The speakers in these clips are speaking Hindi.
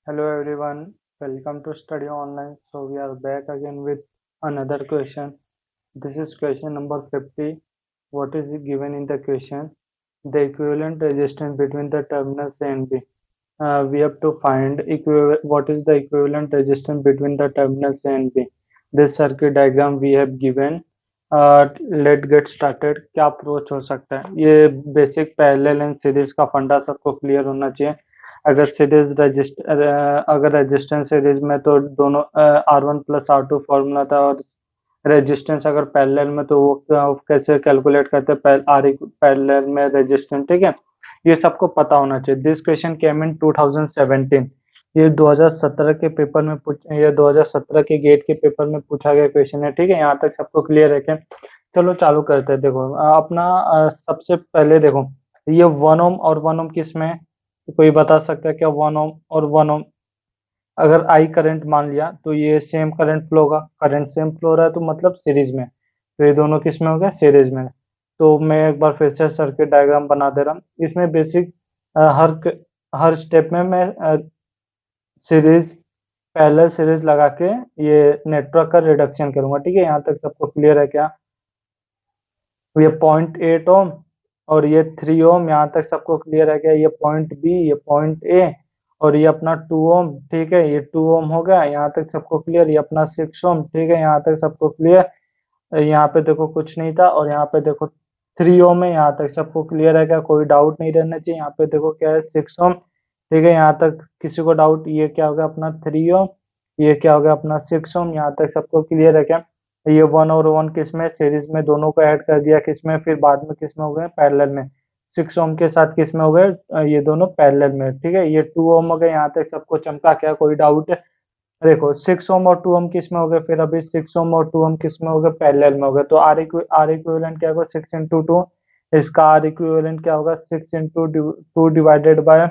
Hello everyone, welcome to Study Online. So we are back again with another question. This is question number 50. What is given in the question? The equivalent resistance between the terminals A and B. We have to find what is the equivalent resistance between the terminals A and B. This circuit diagram we have given. Let's get started. क्या अप्रोच हो सकता है? ये बेसिक पैरेलल एंड सीरीज का फंडा सबको क्लियर होना चाहिए. अगर रेजिस्टेंस सीरीज में तो दोनों R1 प्लस R2 फॉर्मूला था, और रेजिस्टेंस अगर पैरेलल में तो वो कैसे कैलकुलेट करते हैं आर पैरेलल में रेजिस्टेंस. ठीक है, ये सबको पता होना चाहिए. दिस क्वेश्चन केम इन 2017. ये 2017 के पेपर में ये 2017 के गेट के पेपर में पूछा गया क्वेश्चन है. ठीक है, यहाँ तक सबको क्लियर है क्या? चलो चालू करते हैं. देखो अपना सबसे पहले देखो, ये 1 ओम और 1 ओम किस में है? कोई बता सकता है क्या? 1 ओम और 1 ओम अगर आई करंट मान लिया तो ये सेम करंट फ्लो होगा. करंट सेम फ्लो रहा है तो मतलब सीरीज में. तो ये दोनों किस में हो गया? सीरीज में. तो मैं एक बार फिर से सर्किट डायग्राम बना दे रहा हूँ. इसमें बेसिक हर स्टेप में मैं सीरीज पैरेलल सीरीज लगा के ये नेटवर्क का रिडक्शन करूंगा. ठीक है, यहाँ तक सबको क्लियर है क्या? ये 0.8 ओम और ये 3 ओम, यहाँ तक सबको क्लियर है क्या? ये पॉइंट बी, ये पॉइंट ए, और ये अपना 2 ओम. ठीक है, ये 2 ओम हो गया. यहाँ तक सबको क्लियर. ये अपना 6 ओम. ठीक है, यहाँ तक सबको क्लियर. यहाँ पे देखो कुछ नहीं था, और यहाँ पे देखो 3 ओम है. यहाँ तक सबको क्लियर है क्या? कोई डाउट नहीं रहना चाहिए. यहाँ पे देखो क्या है? 6 ओम. ठीक है, यहाँ तक किसी को डाउट? ये क्या हो गया? अपना 3 ओम. ये क्या हो गया? अपना 6 ओम. यहाँ तक सबको क्लियर है क्या? ये 1 और 1 किस में? सीरीज में. दोनों को ऐड कर दिया किस में? फिर बाद में किस में हो गए? पैरेलल में. 6 ओम के साथ किस में हो गए? ये दोनों पैरेलल में. ठीक है, ये 2 ओम हो गए. यहाँ तक सबको चमका क्या? कोई डाउट है? देखो 6 ओम और 2 ओम किस में हो गए? फिर अभी 6 ओम और 2 ओम किस में हो गए? पैरेलल में हो गए. तो आर इक्विवेलेंट क्या होगा? 6 इंटू 2. इसका आर इक्विवेलेंट क्या होगा? 6 इंटू 2 डिवाइडेड बाय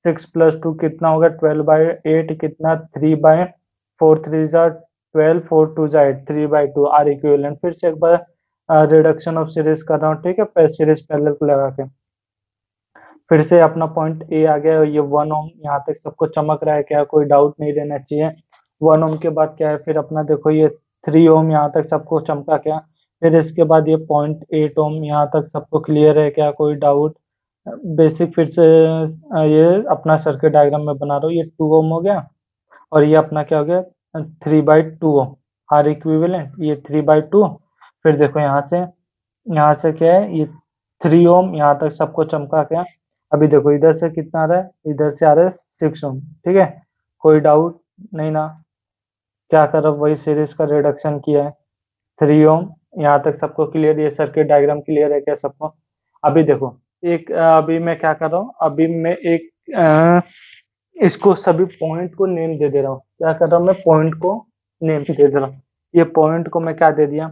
6 प्लस 2 कितना होगा? 12/8. कितना? 3/4. 3 जा 12, 4 2 जा 8, 3/2 आर इक्विवेलेंट. फिर से एक बार रिडक्शन ऑफ सीरीज कर रहा हूँ. ठीक है, सीरीज पैरेलल को लगा के फिर से अपना पॉइंट ए आ गया. ये 1 ओम. यहाँ तक सबको चमक रहा है क्या? कोई डाउट नहीं रहना चाहिए. 1 ओम के बाद क्या है? फिर अपना देखो ये 3 ओम. यहाँ तक सबको चमका क्या? फिर इसके बाद ये 0.8 ओम. यहाँ तक सबको क्लियर है क्या? कोई डाउट? बेसिक फिर से ये अपना सर्किट डायग्राम में बना रहा हूँ. ये 2 ओम हो गया, और ये अपना क्या हो गया? 3/2 ओम. आर इक्विवेलेंट ये 3/2. फिर देखो यहाँ से क्या है? ये 3 ओम. यहाँ तक सबको चमका क्या? अभी देखो इधर से कितना आ रहा है? इधर से आ रहा है 6 ओम. ठीक है, कोई डाउट नहीं ना? क्या कर रहा हूँ? वही सीरीज का रिडक्शन किया है. 3 ओम. यहाँ तक सबको क्लियर? ये सर्किट डायग्राम क्लियर है क्या सबको? अभी देखो अभी मैं क्या कर रहा हूँ? अभी मैं इसको सभी पॉइंट को नेम दे दे रहा हूँ. क्या कर रहा हूँ? मैं पॉइंट को नेम दे दे रहा हूँ. ये पॉइंट को मैं क्या दे दिया?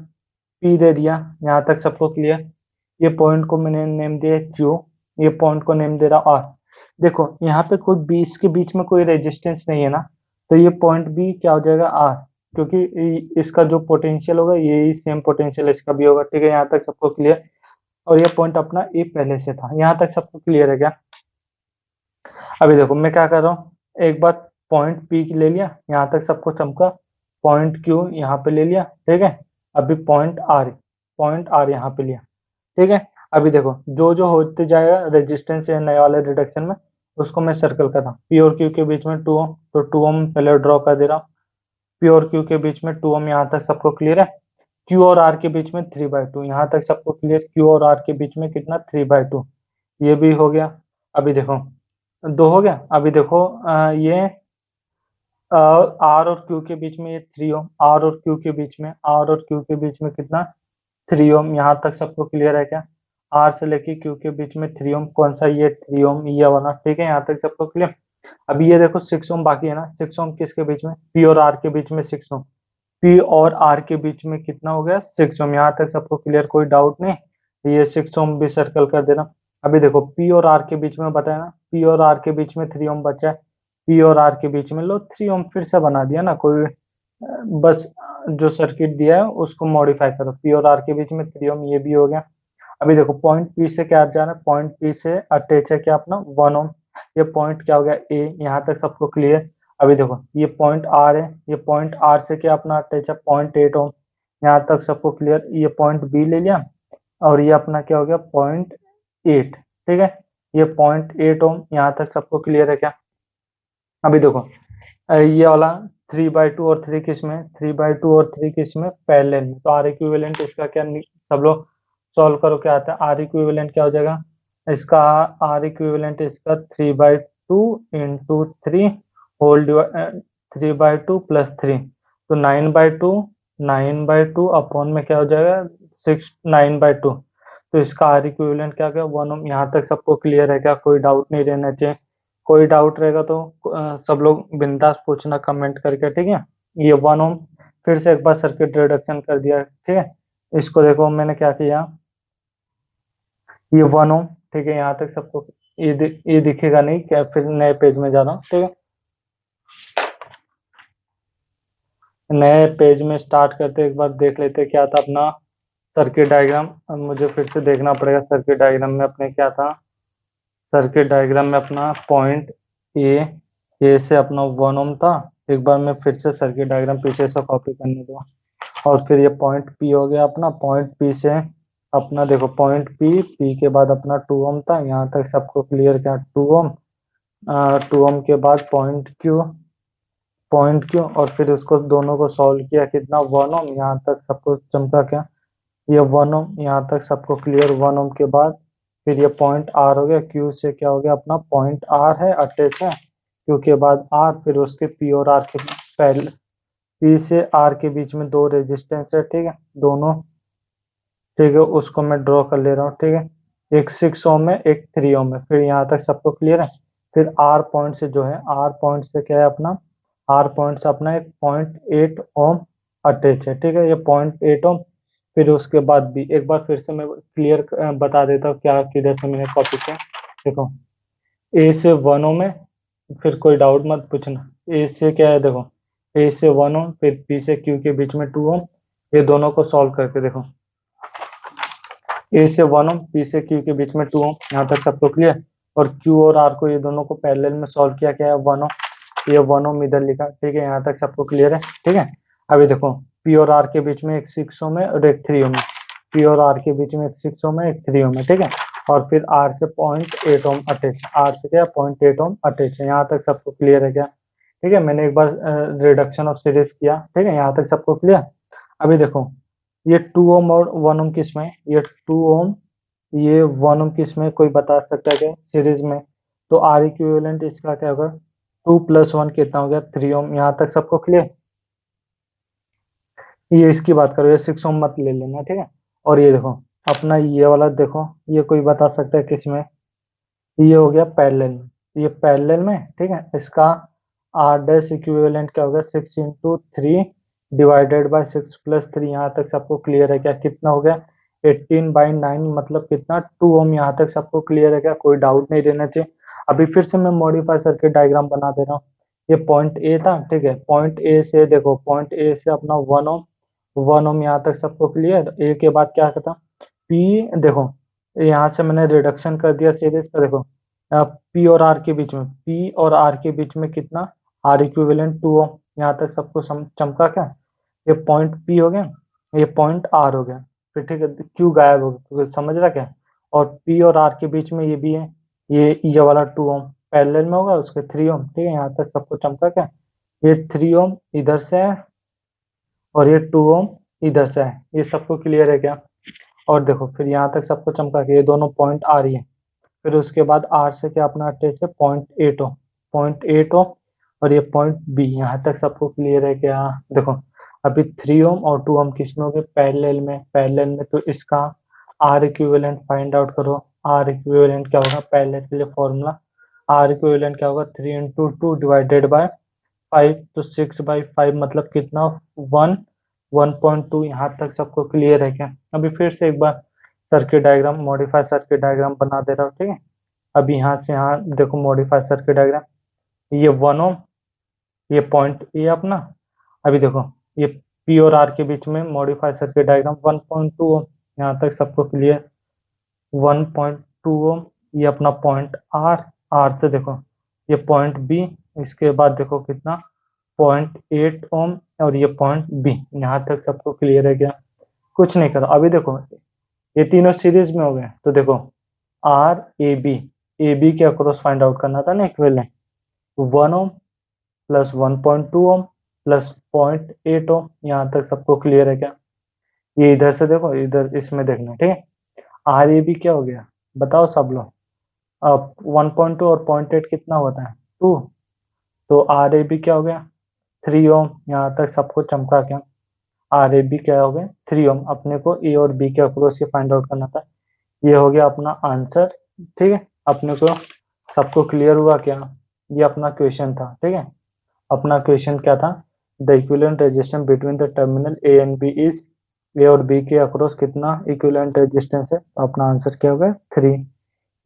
पी दे दिया. यहाँ तक सबको क्लियर? ये पॉइंट को मैंने नेम दिया क्यू. ये पॉइंट को नेम दे रहा आर. देखो यहाँ पे कोई बीच के बीच में कोई रेजिस्टेंस नहीं है ना, तो ये पॉइंट बी क्या हो जाएगा? आर. क्योंकि इसका जो पोटेंशियल होगा यही सेम पोटेंशियल इसका भी होगा. ठीक है, यहाँ तक सबको क्लियर? और ये पॉइंट अपना ए पहले से था. यहाँ तक सबको क्लियर है क्या? अभी देखो मैं क्या कर रहा हूँ? एक बार पॉइंट पी ले लिया. यहाँ तक सबको चमका. पॉइंट क्यू यहाँ पे ले लिया. ठीक है, अभी पॉइंट आर यहाँ पे लिया. ठीक है, अभी देखो जो जो होते जाएगा रेजिस्टेंस या नए वाले रिडक्शन में, उसको मैं सर्कल कर रहा हूँ. पी और क्यू के बीच में 2 ओम, तो 2 ओम पहले ड्रॉ कर दे रहा हूँ. पी और क्यू के बीच में 2 ओम. यहाँ तक सबको क्लियर है? क्यू और आर के बीच में 3/2. यहाँ तक सबको क्लियर? क्यू और आर के बीच में कितना? 3/2. ये भी हो गया. अभी देखो 2 हो गया. अभी देखो ये आर और क्यू के बीच में ये 3 ओम. आर और क्यू के बीच में कितना? 3 ओम. यहाँ तक सबको क्लियर है क्या? आर से लेके क्यू के बीच में 3 ओम. कौन सा? ये 3 ओम, ये वाला. ठीक है, यहाँ तक सबको क्लियर? अभी ये देखो 6 ओम बाकी है ना. 6 ओम किसके बीच में? पी और आर के बीच में 6 ओम. पी और आर के बीच में कितना हो गया? 6 ओम. यहाँ तक सबको क्लियर? कोई डाउट नहीं? ये 6 ओम भी सर्कल कर देना. अभी देखो पी और आर के बीच में बताया ना, पी और आर के बीच में 3 ओम बचा है. पी और आर के बीच में लो 3 ओम. फिर से बना दिया ना. कोई बस जो सर्किट दिया है उसको मॉडिफाई करो. पी और आर के बीच में 3 ओम, ये भी हो गया. अभी देखो पॉइंट पी से क्या जा रहा है? पॉइंट पी से अटैच है क्या? अपना 1 ओम. ये पॉइंट क्या हो गया? ए. यहाँ तक सबको क्लियर? अभी देखो ये पॉइंट आर है, ये पॉइंट आर से क्या अपना अटैच है 0.8 ओम। यहाँ तक सबको क्लियर। ये पॉइंट बी ले लिया और ये अपना क्या हो गया 0.8। ठीक है, ये 0.8 ओम यहाँ तक सबको क्लियर है क्या? अभी देखो ये वाला 3/2 और 3 किस में, 3/2 और 3 किस में पैरेलल में, तो आर इक्विवेलेंट इसका क्या सब लोग सॉल्व करो क्या आता है। आर इक्विवेलेंट क्या हो जाएगा इसका, आर इक्विवेलेंट इसका 3/2 इंटू 3 होल 3/2 प्लस 3, तो 9/2, 9/2 अपॉन में क्या हो जाएगा 9/2। तो इसका आर इक्विवेलेंट क्या गया 1 ओम। यहाँ तक सबको क्लियर है क्या? कोई डाउट नहीं रहना चाहिए। कोई डाउट रहेगा तो सब लोग बिंदास पूछना कमेंट करके, ठीक है। ये 1 ओम फिर से एक बार सर्किट रिडक्शन कर दिया, ठीक है। इसको देखो मैंने क्या किया, ये 1 ओम, ठीक है। यहाँ तक सबको ये दिखेगा नहीं क्या? फिर नए पेज में जा रहा हूँ, ठीक है। नए पेज में स्टार्ट करते एक बार देख लेते क्या था अपना सर्किट डायग्राम। अब मुझे फिर से देखना पड़ेगा सर्किट डायग्राम में अपने क्या था। सर्किट डायग्राम में अपना पॉइंट ए से अपना 1 ओम था। एक बार मैं फिर से सर्किट डायग्राम पीछे से कॉपी करने दो। और फिर ये पॉइंट पी हो गया अपना, पॉइंट पी से अपना देखो पॉइंट पी के बाद अपना 2 ओम था। यहाँ तक सबको क्लियर क्या 2 ओम। 2 ओम के बाद पॉइंट क्यू और फिर उसको दोनों को सॉल्व किया कितना 1 ओम। यहाँ तक सबको चमका क्या, ये 1 ओम। यहाँ तक सबको क्लियर 1 ओम के बाद फिर ये पॉइंट आर हो गया। क्यू से क्या हो गया अपना पॉइंट आर है अटैच है, क्यू के बाद आर, फिर उसके पी और आर के पहले पी से आर के बीच में 2 रेजिस्टेंस है, ठीक है दोनों, ठीक है। उसको मैं ड्रॉ कर ले रहा हूँ, ठीक है। एक 6 ओम है, एक 3 ओम है। फिर यहाँ तक सबको क्लियर है। फिर आर पॉइंट से जो है, आर पॉइंट से क्या है अपना, आर पॉइंट से अपना एक 0.8 ओम अटैच है, ठीक है। ये 0.8 ओम। फिर उसके बाद भी एक बार फिर से मैं क्लियर बता देता हूँ क्या किधर से मैंने कॉपी किया। देखो ए से 1 ओम है, फिर कोई डाउट मत पूछना। ए से क्या है देखो, ए से 1 ओम, फिर पी से क्यू के बीच में 2 ओम। ये दोनों को सॉल्व करके देखो, ए से 1 ओम, पी से क्यू के बीच में 2 ओम। यहाँ तक सबको क्लियर। और क्यू और आर को ये दोनों को पैरेलल में सॉल्व किया क्या है 1 ओम। ये 1 ओम इधर लिखा, ठीक है। यहाँ तक सबको क्लियर है, ठीक है। अभी देखो पी और आर के बीच में एक 6 ओम है और एक 3 ओम है। पी और आर के बीच में एक 6 ओम है, एक 3 ओम है, ठीक है। और फिर आर से 0.8 ओम अटैच, आर से क्या 0.8 ओम अटैच है। यहाँ तक सबको क्लियर है क्या? ठीक है, मैंने एक बार रिडक्शन ऑफ सीरीज किया, ठीक है। यहाँ तक सबको क्लियर। अभी देखो ये 2 ओम और 1 ओम किस में, ये 2 ओम, ये 1 ओम किस में, कोई बता सकता है क्या सीरीज में? तो आर इक्विवेलेंट इसका क्या होगा 2 + 1 कितना हो गया 3 ओम। यहाँ तक सबको क्लियर। ये इसकी बात करो, ये 6 ओम मत ले लेना, ठीक है। और ये देखो अपना ये वाला देखो, ये कोई बता सकता है किस में? ये हो गया पैरेलल में, ये पैरेलल में, ठीक है। इसका आर डैश इक्विवेलेंट क्या होगा 6 × 3 डिवाइडेड बाय 6 + 3। यहाँ तक सबको क्लियर है क्या? कितना हो गया 18/9, मतलब कितना 2 ओम। यहाँ तक सबको क्लियर है क्या? कोई डाउट नहीं रहना चाहिए। अभी फिर से मैं मॉडिफाई सर्किट डायग्राम बना दे रहा हूँ। ये पॉइंट ए था, ठीक है। पॉइंट ए से देखो, पॉइंट ए से अपना 1 ओम, 1 ओम यहाँ तक सबको क्लियर। ए के बाद क्या करता पी, देखो यहाँ से मैंने रिडक्शन कर दिया सीरीज का। देखो पी और आर के बीच में, पी और आर के बीच में कितना, आर इक्विवेलेंट 2 ओम। यहाँ तक सबको चमका क्या? ये पॉइंट पी हो गया, ये पॉइंट आर हो गया। फिर ठीक है, क्यू गायब हो गया, समझ रहा क्या? और पी और आर के बीच में ये भी है, ये वाला 2 ओम पैरेलल में होगा उसके 3 ओम, ठीक है। यहाँ तक सबको चमका क्या? ये 3 ओम इधर से है और ये 2 ओम इधर से है। ये सबको क्लियर है क्या? और देखो फिर यहाँ तक सबको चमका के ये दोनों पॉइंट आ रही है। फिर उसके बाद आर से क्या अपना अटैच है 0.8 ओम, 0.8 ओम। और ये पॉइंट बी, यहाँ तक सबको क्लियर है क्या? देखो अभी 3 ओम और 2 ओम किस में हो गए पैरेलल में, पैरेलल में। तो इसका आर इक्विवेलेंट फाइंड आउट करो। आर इक्विवेलेंट क्या होगा, पहले के लिए फॉर्मूला, आर इक्विवेलेंट क्या होगा 3 × 2 डिवाइडेड बाय 5, तो 6/5 मतलब कितना 1, 1.2। यहाँ तक सबको क्लियर है क्या? अभी फिर से एक बार circuit diagram, modify circuit diagram बना दे रहा हूँ, ठीक है। अभी यहाँ से यहाँ देखो मॉडिफाई सर्किट डायग्राम, ये 1 ओम, ये पॉइंट ए अपना। अभी देखो ये पी और आर के बीच में मॉडिफाई सर्किट डायग्राम 1.2 ओम। यहाँ तक सबको क्लियर 1.2 ओम। ये अपना पॉइंट आर, आर से देखो ये पॉइंट बी, इसके बाद देखो कितना 0.8 ओम और ये पॉइंट बी, यहाँ तक सबको क्लियर है क्या? कुछ नहीं करो अभी। देखो ये तीनों सीरीज में हो गए, तो देखो आर ए बी के अक्रॉस फाइंड आउट करना था ना equivalent. 1 ohm plus 1.2 ohm plus 0.8 ओम, यहाँ तक सबको क्लियर है क्या? ये इधर से देखो, इधर इसमें देखना, ठीक है। आर ए बी क्या हो गया बताओ सब लोग? अब 1.2 और 0.8 कितना होता है? 2। तो आर ए बी क्या हो गया? 3 ओम, यहाँ तक सबको चमका क्या? आर ए बी क्या हो गया? 3 ओम। अपने को ए और बी के अक्रॉस ये फाइंड आउट करना था। ये हो गया अपना आंसर, ठीक है। अपने को सबको क्लियर हुआ क्या? ये अपना क्वेश्चन था, ठीक है। अपना क्वेश्चन क्या था? The equivalent resistance between the terminal A and B is, A और बी के अक्रॉस कितना इक्विवेलेंट रेजिस्टेंस है? तो अपना आंसर क्या होगा? 3।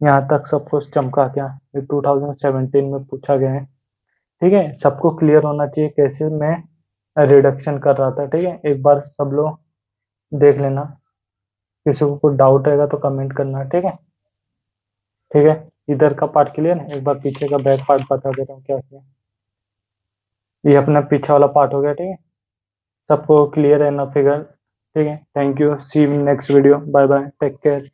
यहाँ तक सबको चमका क्या? ये 2017 में पूछा गया है, ठीक है। सबको क्लियर होना चाहिए कैसे मैं रिडक्शन कर रहा था, ठीक है। एक बार सब लोग देख लेना, किसी को कुछ डाउट रहेगा तो कमेंट करना, ठीक है। ठीक है, इधर का पार्ट क्लियर है। एक बार पीछे का बैक पार्ट बता दे रहा हूँ क्या किया। ये अपना पीछे वाला पार्ट हो गया, ठीक है। सबको क्लियर है ना फिगर? ठीक है, thank you, see you next video, bye bye, take care.